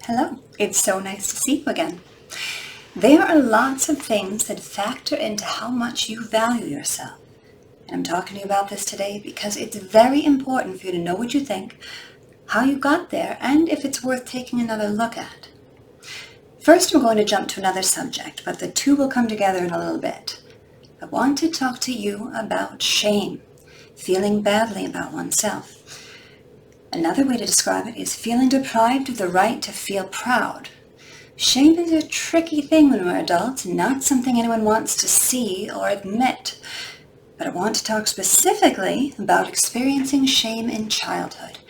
Hello, it's so nice to see you again. There are lots of things that factor into how much you value yourself. And I'm talking to you about this today because it's very important for you to know what you think, how you got there, and if it's worth taking another look at. First, we're going to jump to another subject, but the two will come together in a little bit. I want to talk to you about shame, feeling badly about oneself. Another way to describe it is feeling deprived of the right to feel proud. Shame is a tricky thing when we're adults, not something anyone wants to see or admit. But I want to talk specifically about experiencing shame in childhood.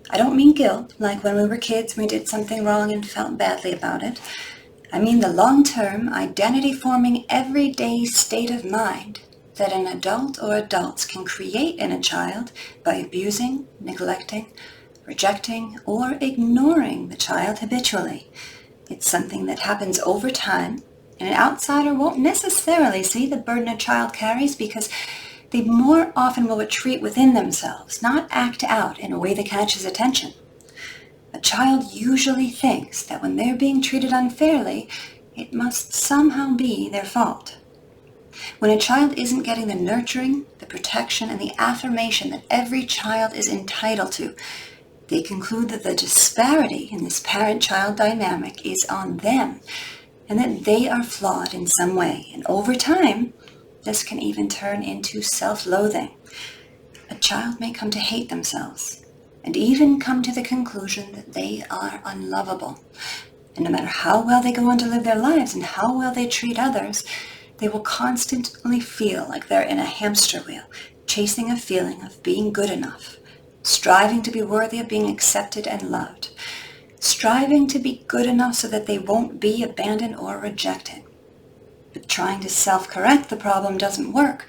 I don't mean guilt, like when we were kids and we did something wrong and felt badly about it. I mean the long-term, identity-forming, everyday state of mind that an adult or adults can create in a child by abusing, neglecting, rejecting, or ignoring the child habitually. It's something that happens over time, and an outsider won't necessarily see the burden a child carries because they more often will retreat within themselves, not act out in a way that catches attention. A child usually thinks that when they're being treated unfairly, it must somehow be their fault. When a child isn't getting the nurturing, the protection, and the affirmation that every child is entitled to, they conclude that the disparity in this parent-child dynamic is on them, and that they are flawed in some way. And over time, this can even turn into self-loathing. A child may come to hate themselves, and even come to the conclusion that they are unlovable. And no matter how well they go on to live their lives and how well they treat others, they will constantly feel like they're in a hamster wheel, chasing a feeling of being good enough, striving to be worthy of being accepted and loved, striving to be good enough so that they won't be abandoned or rejected. But trying to self-correct the problem doesn't work,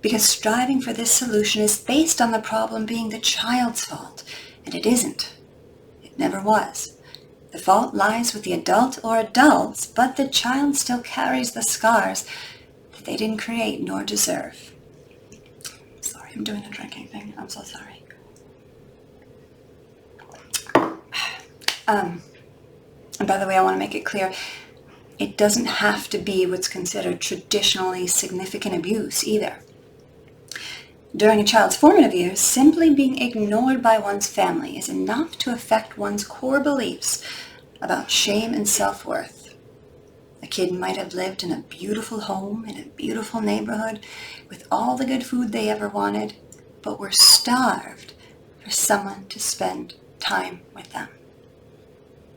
because striving for this solution is based on the problem being the child's fault, and it isn't. It never was. The fault lies with the adult or adults, but the child still carries the scars that they didn't create nor deserve. Sorry, I'm doing a drinking thing. I'm so sorry. And by the way, I want to make it clear, it doesn't have to be what's considered traditionally significant abuse either. During a child's formative years, simply being ignored by one's family is enough to affect one's core beliefs about shame and self-worth. A kid might have lived in a beautiful home, in a beautiful neighborhood, with all the good food they ever wanted, but were starved for someone to spend time with them.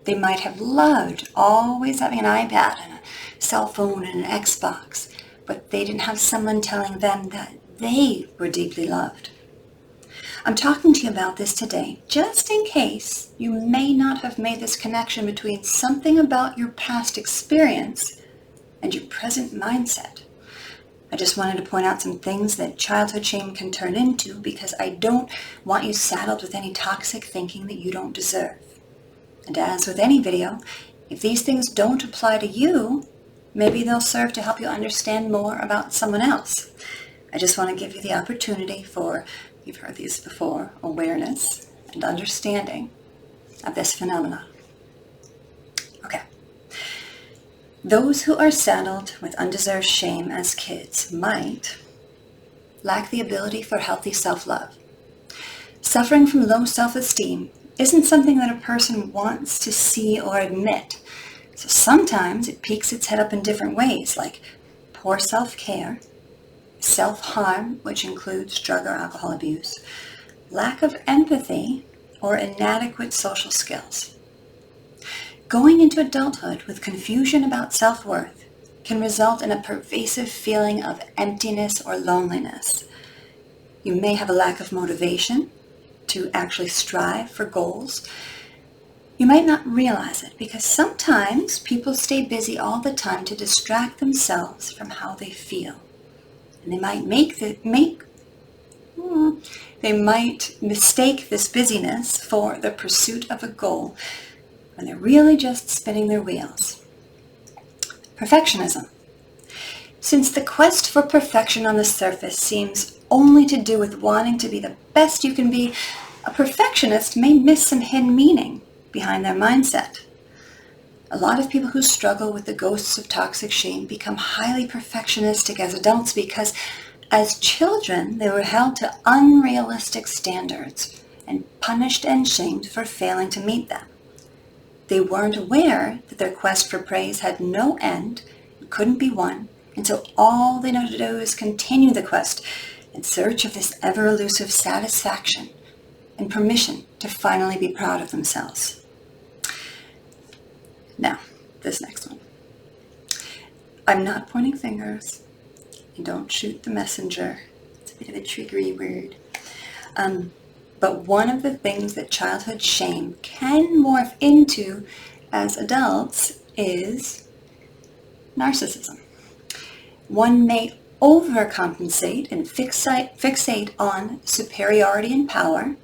They might have loved always having an iPad and a cell phone and an Xbox, but they didn't have someone telling them that they were deeply loved. I'm talking to you about this today just in case you may not have made this connection between something about your past experience and your present mindset. I just wanted to point out some things that childhood shame can turn into because I don't want you saddled with any toxic thinking that you don't deserve. And as with any video, if these things don't apply to you, maybe they'll serve to help you understand more about someone else. I just want to give you the opportunity for, you've heard these before, awareness and understanding of this phenomenon. Okay. Those who are saddled with undeserved shame as kids might lack the ability for healthy self-love. Suffering from low self-esteem isn't something that a person wants to see or admit. So sometimes it peeks its head up in different ways, like poor self-care, self-harm, which includes drug or alcohol abuse, lack of empathy, or inadequate social skills. Going into adulthood with confusion about self-worth can result in a pervasive feeling of emptiness or loneliness. You may have a lack of motivation to actually strive for goals. You might not realize it because sometimes people stay busy all the time to distract themselves from how they feel. And they might mistake this busyness for the pursuit of a goal when they're really just spinning their wheels. Perfectionism. Since the quest for perfection on the surface seems only to do with wanting to be the best you can be, a perfectionist may miss some hidden meaning behind their mindset. A lot of people who struggle with the ghosts of toxic shame become highly perfectionistic as adults because as children they were held to unrealistic standards and punished and shamed for failing to meet them. They weren't aware that their quest for praise had no end and couldn't be won, and so all they know to do is continue the quest in search of this ever-elusive satisfaction and permission to finally be proud of themselves. Now, this next one. I'm not pointing fingers, and don't shoot the messenger. It's a bit of a triggery word. But one of the things that childhood shame can morph into as adults is narcissism. One may overcompensate and fixate on superiority and power,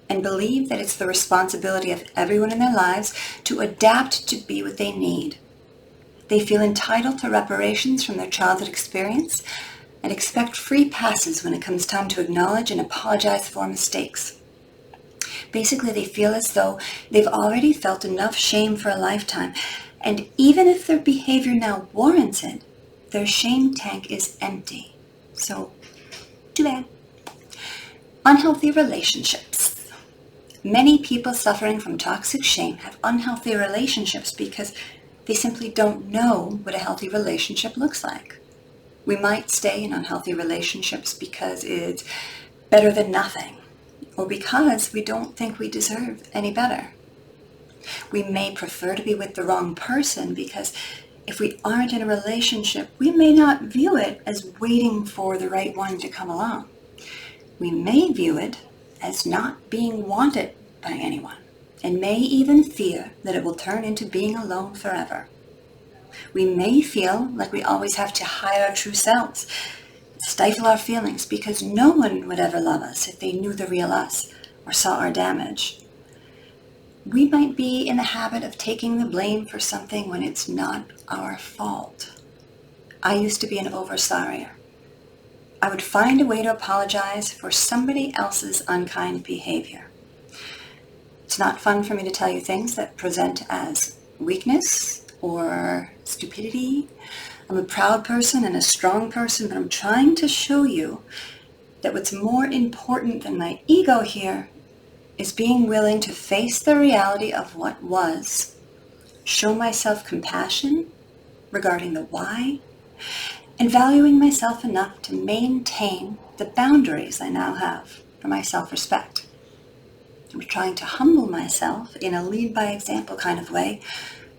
and believe that it's the responsibility of everyone in their lives to adapt to be what they need. They feel entitled to reparations from their childhood experience and expect free passes when it comes time to acknowledge and apologize for mistakes. Basically, they feel as though they've already felt enough shame for a lifetime, and even if their behavior now warrants it, their shame tank is empty. So, too bad. Unhealthy relationships. Many people suffering from toxic shame have unhealthy relationships because they simply don't know what a healthy relationship looks like. We might stay in unhealthy relationships because it's better than nothing, or because we don't think we deserve any better. We may prefer to be with the wrong person because if we aren't in a relationship, we may not view it as waiting for the right one to come along. We may view it as not being wanted by anyone, and may even fear that it will turn into being alone forever. We may feel like we always have to hide our true selves, stifle our feelings, because no one would ever love us if they knew the real us or saw our damage. We might be in the habit of taking the blame for something when it's not our fault. I used to be an oversorrier. I would find a way to apologize for somebody else's unkind behavior. It's not fun for me to tell you things that present as weakness or stupidity. I'm a proud person and a strong person, but I'm trying to show you that what's more important than my ego here is being willing to face the reality of what was, show myself compassion regarding the why, and valuing myself enough to maintain the boundaries I now have for my self-respect. I'm trying to humble myself in a lead-by-example kind of way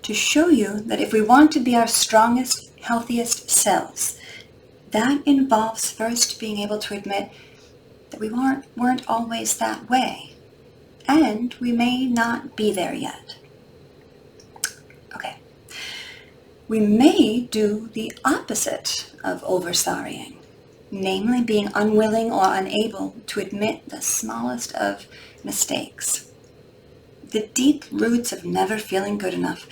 to show you that if we want to be our strongest, healthiest selves, that involves first being able to admit that we weren't always that way, and we may not be there yet. Okay. We may do the opposite of oversorrying, namely being unwilling or unable to admit the smallest of mistakes. The deep roots of never feeling good enough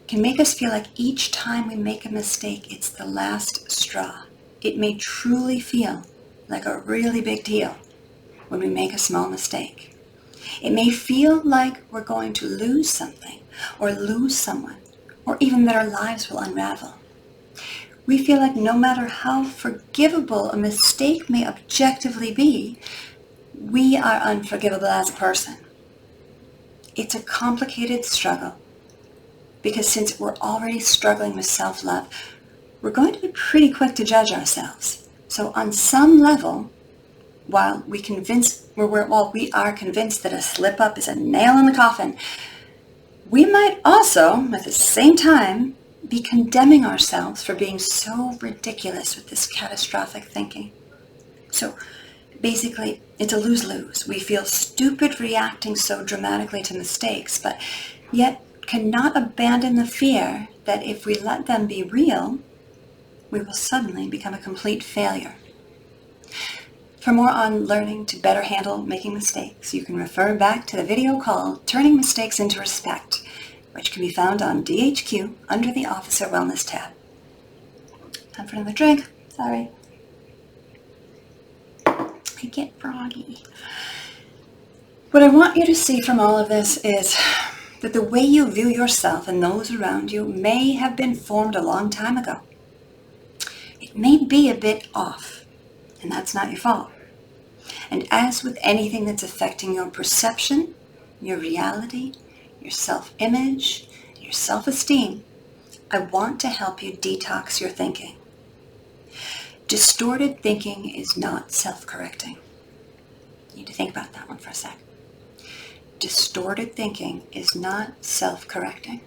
can make us feel like each time we make a mistake, it's the last straw. It may truly feel like a really big deal when we make a small mistake. It may feel like we're going to lose something or lose someone, or even that our lives will unravel. We feel like no matter how forgivable a mistake may objectively be, we are unforgivable as a person. It's a complicated struggle because since we're already struggling with self-love, we're going to be pretty quick to judge ourselves. So on some level, while we are convinced that a slip-up is a nail in the coffin, we might also, at the same time, be condemning ourselves for being so ridiculous with this catastrophic thinking. So basically, it's a lose-lose. We feel stupid reacting so dramatically to mistakes, but yet cannot abandon the fear that if we let them be real, we will suddenly become a complete failure. For more on learning to better handle making mistakes, you can refer back to the video called Turning Mistakes into Respect, which can be found on DHQ under the Officer Wellness tab. Time for another drink. Sorry. I get froggy. What I want you to see from all of this is that the way you view yourself and those around you may have been formed a long time ago. It may be a bit off, and that's not your fault. And as with anything that's affecting your perception, your reality, your self-image, your self-esteem, I want to help you detox your thinking. Distorted thinking is not self-correcting. You need to think about that one for a sec. Distorted thinking is not self-correcting.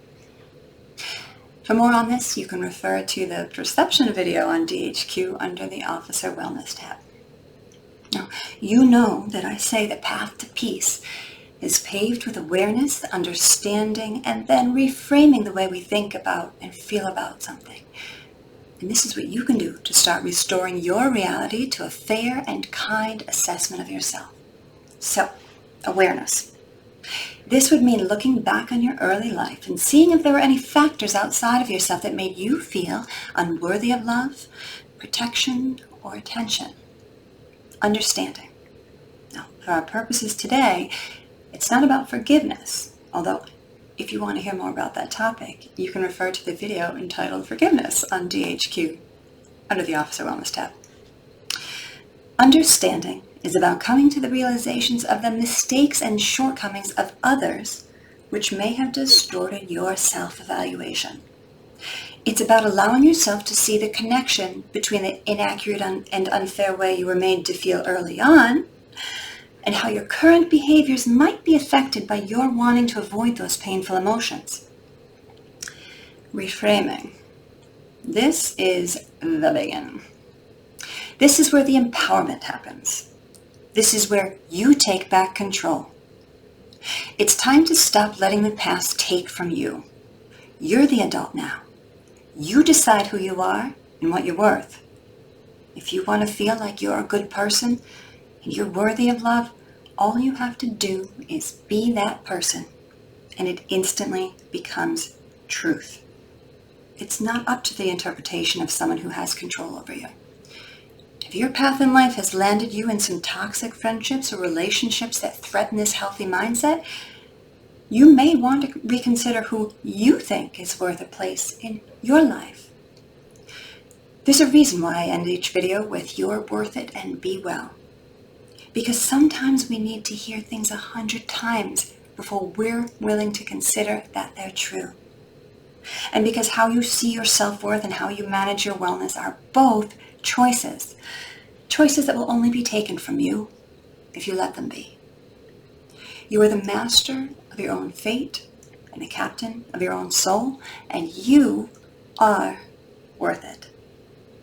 For more on this, you can refer to the perception video on DHQ under the Officer Wellness tab. Now, you know that I say the path to peace is paved with awareness, understanding, and then reframing the way we think about and feel about something. And this is what you can do to start restoring your reality to a fair and kind assessment of yourself. So, awareness. This would mean looking back on your early life and seeing if there were any factors outside of yourself that made you feel unworthy of love, protection, or attention. Understanding. Now, for our purposes today, it's not about forgiveness, although if you want to hear more about that topic, you can refer to the video entitled Forgiveness on DHQ under the Officer Wellness tab. Understanding is about coming to the realizations of the mistakes and shortcomings of others which may have distorted your self-evaluation. It's about allowing yourself to see the connection between the inaccurate and unfair way you were made to feel early on and how your current behaviors might be affected by your wanting to avoid those painful emotions. Reframing. This is the big one. This is where the empowerment happens. This is where you take back control. It's time to stop letting the past take from you. You're the adult now. You decide who you are and what you're worth. If you want to feel like you're a good person and you're worthy of love, all you have to do is be that person, and it instantly becomes truth. It's not up to the interpretation of someone who has control over you. If your path in life has landed you in some toxic friendships or relationships that threaten this healthy mindset, you may want to reconsider who you think is worth a place in your life. There's a reason why I end each video with "You're worth it and be well." Because sometimes we need to hear things 100 times before we're willing to consider that they're true. And because how you see your self-worth and how you manage your wellness are both choices. Choices that will only be taken from you if you let them be. You are the master of your own fate and the captain of your own soul, and you are worth it.